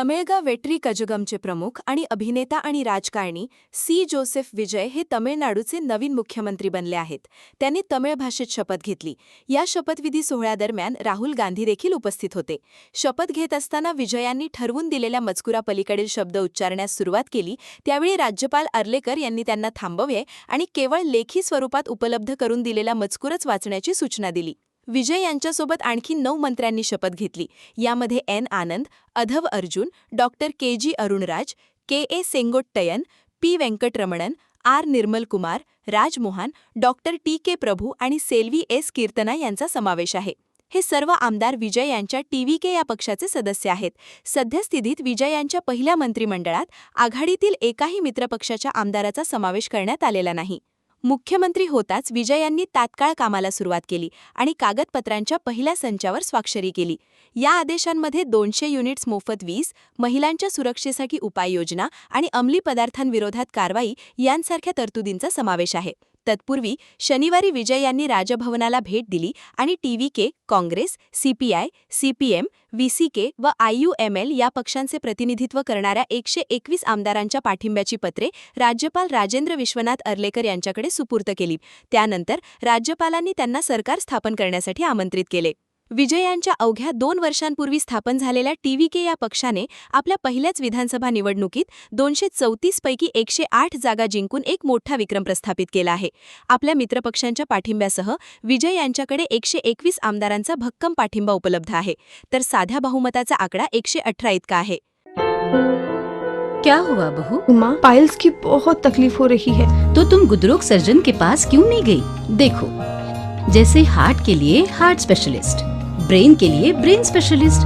तमिळगा वेट्री कजगमचे प्रमुख आणि अभिनेता आणि राजकारणी सी. जोसेफ विजय हे तमिळनाडूचे नवीन मुख्यमंत्री बनले आहेत. त्यांनी तमिळ भाषेत शपथ घेतली. या शपथविधी सोहळ्यादरम्यान राहुल गांधी देखील उपस्थित होते. शपथ घेत असताना विजयांनी ठरवून दिलेल्या मजकुरापलीकडील शब्द उच्चारण्यास सुरुवात केली. त्यावेळी राज्यपाल अर्लेकर यांनी त्यांना थांबवले आणि केवळ लेखी स्वरूपात उपलब्ध करून दिलेला मजकूरच वाचण्याची सूचना दिली. विजय यांच्यासोबत आणखी 9 मंत्र्यांनी शपथ घेतली. यामध्ये एन. आनंद, अधव अर्जुन, डॉक्टर के. जी. अरुणराज, के. ए. सेंगोट्टयन, पी. व्यंकटरमणन, आर. निर्मल कुमार, राज मोहन, डॉक्टर टी. के. प्रभू आणि सेल्वी एस. कीर्तना यांचा समावेश आहे. हे सर्व आमदार विजय यांच्या टीव्हीके या पक्षाचे सदस्य आहेत. सद्यस्थितीत विजय यांच्या पहिल्या मंत्रिमंडळात आघाडीतील एकाही मित्रपक्षाच्या आमदाराचा समावेश करण्यात आलेला नाही. मुख्यमंत्री होताच विजय यांनी तात्काळ कामाला सुरुवात केली आणि कागदपत्रांच्या पहिल्या संचावर स्वाक्षरी केली. या आदेशांमध्ये 200 युनिट्स मोफत वीज, महिलांच्या सुरक्षेसाठी उपाययोजना आणि अंमली पदार्थांविरोधात कारवाई यांसारख्या तरतुदींचा समावेश आहे. तत्पूर्वी शनिवारी विजय यांनी राजभवनाला भेट दिली आणि TVK, Congress, CPI, CPM, VCK व आययूएमएल या पक्षांचे प्रतिनिधित्व करणाऱ्या 121 आमदारांच्या पाठिंब्याची पत्रे राज्यपाल राजेंद्र विश्वनाथ अर्लेकर यांच्याकडे सुपूर्द केली. त्यानंतर राज्यपालांनी त्यांना सरकार स्थापन करण्यासाठी आमंत्रित केले. विजय यांच्या अवघ्या 2 वर्षांपूर्वी स्थापन झालेल्या टीव्हीके या पक्षाने आपल्या पहिल्याच विधानसभा निवडणुकीत 234 पैकी 108 जागा जिंकून एक मोठा विक्रम प्रस्थापित केला आहे. आपल्या मित्रपक्षांच्या पाठिंब्यासह विजय यांच्याकडे 121 आमदारांचा भक्कम पाठिंबा उपलब्ध आहे, तर साध्या बहुमताचा आकडा 118 इतका आहे. क्या हुआ बहू? माँ, पाइल्स की बहुत तकलीफ हो रही है. तो तुम गुदरोग सर्जन के पास क्यों नहीं गई? देखो, जैसे हार्ट के लिए हार्ट स्पेशलिस्ट, ब्रेन के लिए ब्रेन स्पेशलिस्ट,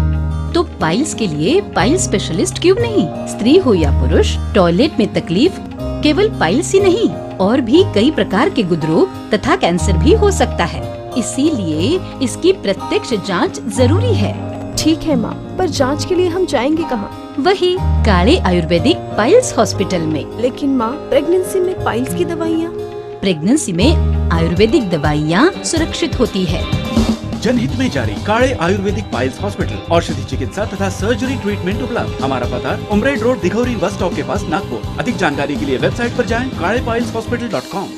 तो पाइल्स के लिए पाइल्स स्पेशलिस्ट क्यों नहीं? स्त्री हो या पुरुष, टॉयलेट में तकलीफ केवल पाइल्स ही नहीं, और भी कई प्रकार के गुदरोग तथा कैंसर भी हो सकता है. इसीलिए इसकी प्रत्यक्ष जांच जरूरी है. ठीक है माँ, पर जांच के लिए हम जाएंगे कहाँ? वही काले आयुर्वेदिक पाइल्स हॉस्पिटल में. लेकिन माँ, प्रेगनेंसी में पाइल्स की दवाइयाँ? प्रेगनेंसी में आयुर्वेदिक दवाइयाँ सुरक्षित होती है. जनहित में जारी. काळे आयुर्वेदिक पाइल्स हॉस्पिटल, औषधि चिकित्सा तथा सर्जरी ट्रीटमेंट उपलब्ध. हमारा पता उमरेड रोड, दिघौरी बस स्टॉप के पास, नागपुर. अधिक जानकारी के लिए वेबसाइट पर जाएं kalepileshhospital.com.